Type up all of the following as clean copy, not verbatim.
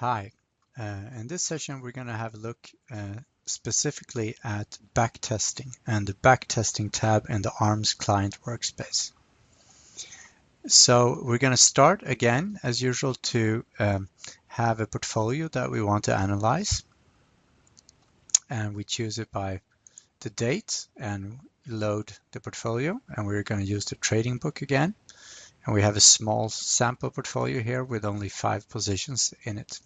Hi, in this session we're going to have a look specifically at backtesting and the backtesting tab in the ARMS client workspace. So we're going to start again, as usual, to have a portfolio that we want to analyze. And we choose it by the date and load the portfolio. And we're going to use the trading book again. And we have a small sample portfolio here with only 5 positions in it.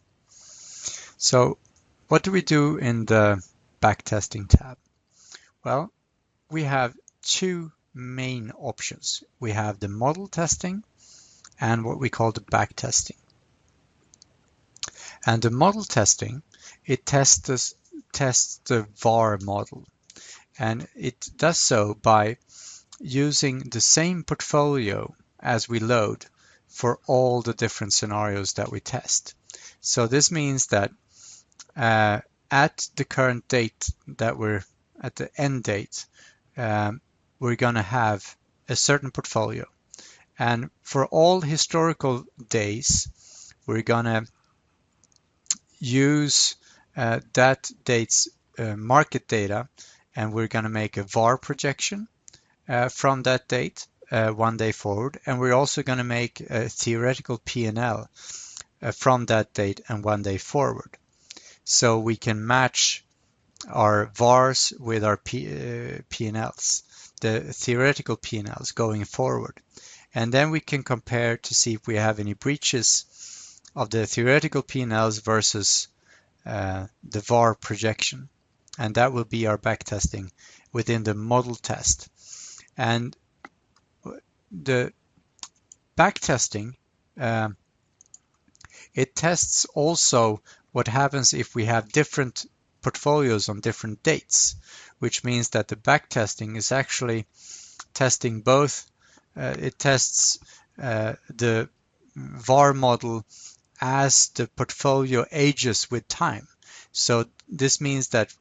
So what do we do in the backtesting tab? Well, we have two main options. We have the model testing and what we call the backtesting. And the model testing, it tests the VaR model. And it does so by using the same portfolio as we load for all the different scenarios that we test. So this means that at the current date that we're at the end date, we're going to have a certain portfolio. And for all historical days, we're going to use that date's market data, and we're going to make a VaR projection from that date 1 day forward. And we're also going to make a theoretical P&L from that date and 1 day forward. So we can match our VARs with our P&Ls, the theoretical P&Ls going forward. And then we can compare to see if we have any breaches of the theoretical P&Ls versus the VAR projection. And that will be our backtesting within the model test. And the backtesting, it tests also what happens if we have different portfolios on different dates, which means that the backtesting is actually testing both. It tests the VaR model as the portfolio ages with time. So this means that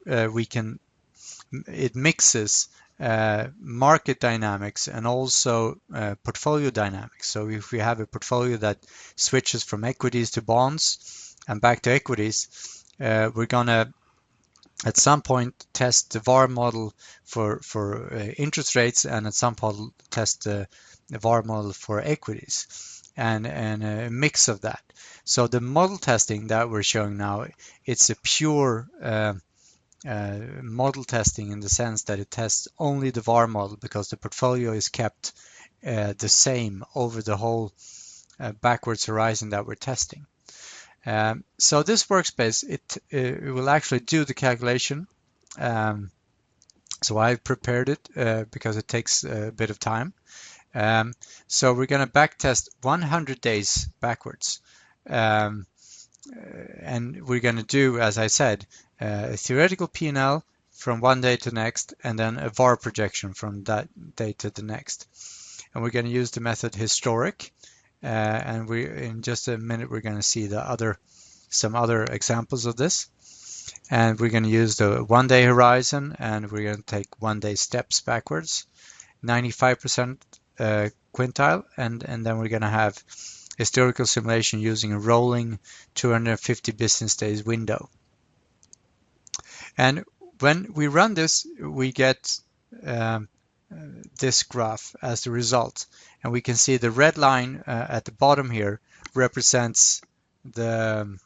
it mixes market dynamics and also portfolio dynamics. So if we have a portfolio that switches from equities to bonds and back to equities, we're going to at some point test the VaR model for interest rates, and at some point test the VaR model for equities, and a mix of that. So the model testing that we're showing now, it's a pure model testing in the sense that it tests only the VaR model because the portfolio is kept the same over the whole backwards horizon that we're testing. So this workspace, it will actually do the calculation. So I prepared it because it takes a bit of time. So we're going to backtest 100 days backwards. And we're going to do, as I said, a theoretical P&L from 1 day to the next, and then a VaR projection from that day to the next. And we're going to use the method historic. And in just a minute we're going to see some other examples of this. And we're going to use the 1 day horizon, and we're going to take 1 day steps backwards, 95% quintile, and then we're going to have historical simulation using a rolling 250 business days window. And when we run this, we get this graph as the result. And we can see the red line at the bottom here represents the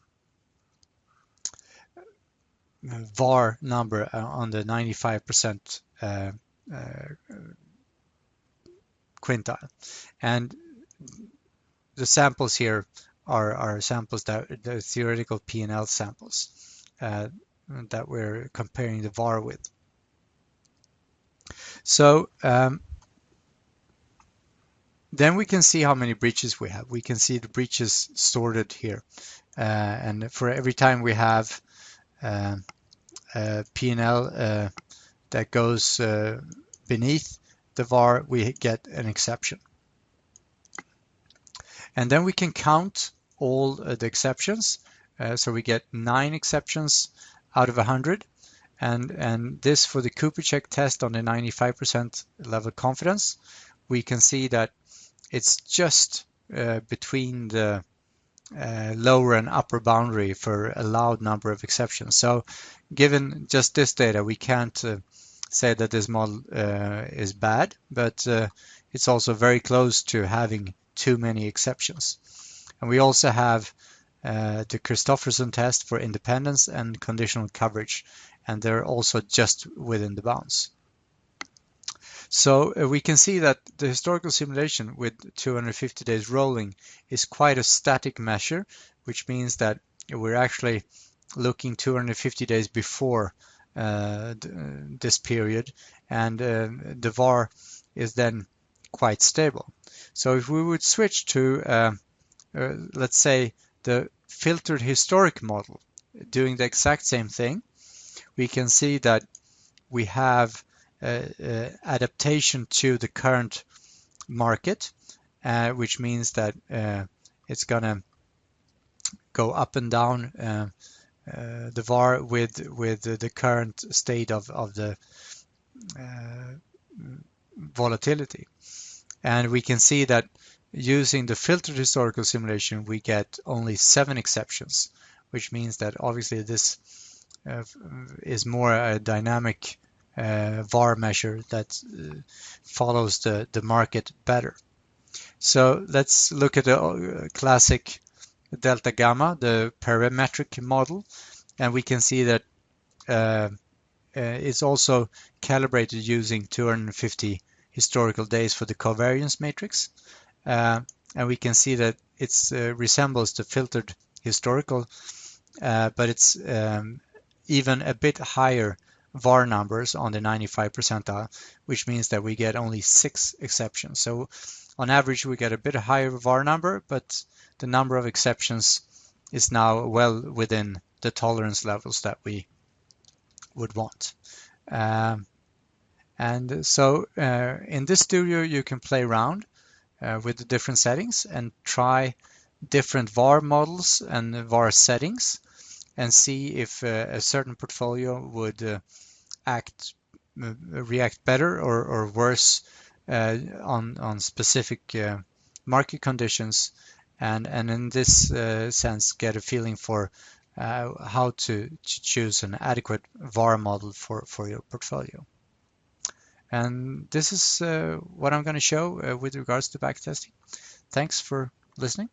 VaR number on the 95% quintile. And the samples here are samples that the theoretical P&L samples that we're comparing the VaR with. So then we can see how many breaches we have. We can see the breaches sorted here. And for every time we have a P&L that goes beneath the VaR, we get an exception. And then we can count all the exceptions. So we get 9 exceptions out of 100. And this for the Cooper check test on the 95% level confidence, we can see that it's just between the lower and upper boundary for allowed number of exceptions. So given just this data, we can't say that this model is bad, but it's also very close to having too many exceptions. And we also have the Christopherson test for independence and conditional coverage, and they're also just within the bounds. So we can see that the historical simulation with 250 days rolling is quite a static measure, which means that we're actually looking 250 days before this period, and the VaR is then quite stable. So if we would switch to, let's say, the filtered historic model doing the exact same thing, we can see that we have adaptation to the current market, which means that it's going to go up and down the VaR with the current state of the volatility. And we can see that using the filtered historical simulation, we get only 7 exceptions, which means that obviously this is more a dynamic VaR measure that follows the market better. So let's look at the classic Delta-Gamma, the parametric model, and we can see that it's also calibrated using 250 historical days for the covariance matrix, and we can see that it resembles the filtered historical, but it's even a bit higher VaR numbers on the 95 percentile, which means that we get only 6 exceptions. So on average, we get a bit higher VaR number, but the number of exceptions is now well within the tolerance levels that we would want. And so in this studio, you can play around with the different settings and try different VaR models and VaR settings and see if a certain portfolio would react better or worse on specific market conditions, and in this sense get a feeling for how to choose an adequate VaR model for your portfolio. And this is what I'm going to show with regards to backtesting. Thanks for listening.